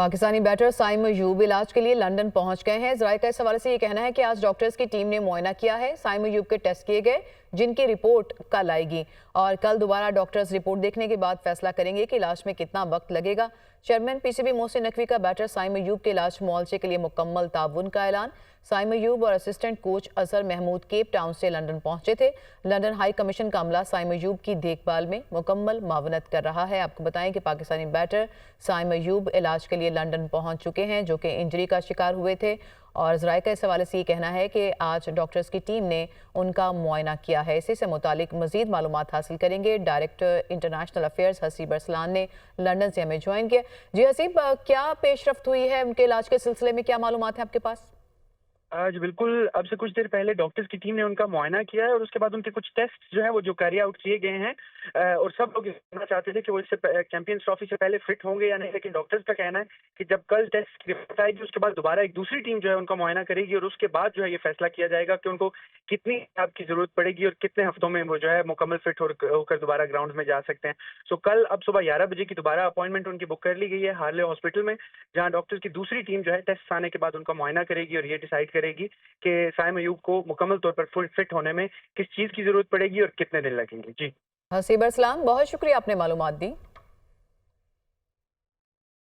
Pakistani batter Saim Ayub इलाज के लिए लंदन पहुंच गए हैं। ज़राए का इस हवाले से ये कहना है कि आज डॉक्टर्स की टीम ने मुआयना किया है। साइम अयूब के टेस्ट किए गए, जिनकी रिपोर्ट कल आएगी और कल दोबारा डॉक्टर्स रिपोर्ट देखने के बाद फैसला करेंगे कि इलाज में कितना वक्त लगेगा। चेयरमैन पीसीबी मोहसिन नकवी का बैटर साइम अयूब के इलाज मुआवजे के लिए मुकम्मल ताउन का ऐलान। साइम अयूब और assistant coach Azhar Mahmood Cape Town से लंदन पहुंचे थे। लंदन हाई कमीशन का अमला साइम अयूब की देखभाल में मुकम्मल मावनत कर रहा है। आपको बताएं कि पाकिस्तानी बैटर साइम अयूब इलाज के लिए लंदन पहुंच चुके हैं, जो कि इंजरी का शिकार हुए थे। और ज़राए का इस हवाले से ये कहना है कि आज डॉक्टर्स की टीम ने उनका मुआयना किया है। इसी से मुतालिक मजीद मालूमात हासिल करेंगे। Director international affairs Haseeb Arsalan ने लंदन से हमें ज्वाइन किया। जी हसीब, क्या पेशरफ्त हुई है उनके इलाज के सिलसिले में, क्या मालूमात है आपके पास? आज बिल्कुल अब से कुछ देर पहले डॉक्टर्स की टीम ने उनका मुआयना किया है और उसके बाद उनके कुछ टेस्ट जो है वो कैरी आउट किए गए हैं। और सब लोग जानना चाहते थे कि वो इससे चैंपियंस ट्रॉफी से पहले फिट होंगे या नहीं, लेकिन डॉक्टर्स का कहना है कि जब कल टेस्ट की रिपोर्ट आएगी उसके बाद दोबारा एक दूसरी टीम जो है उनका मुआयना करेगी और उसके बाद जो है ये फैसला किया जाएगा कि उनको कितनी आपकी जरूरत पड़ेगी और कितने हफ्तों में वो जो है मुकम्मल फिट होकर दोबारा ग्राउंड में जा सकते हैं। सो कल अब सुबह 11 बजे की दोबारा अपॉइंटमेंट उनकी बुक कर ली गई है हार्ले हॉस्पिटल में, जहाँ डॉक्टर्स की दूसरी टीम जो है टेस्ट आने के बाद उनका मुआयना करेगी और ये डिसाइड करेगी कि साइम अयूब को मुकम्मल तौर पर फिट होने में किस चीज की जरूरत पड़ेगी और कितने दिन लगेंगे। जी हसीब अरसलान, बहुत शुक्रिया, आपने मालूमात दी।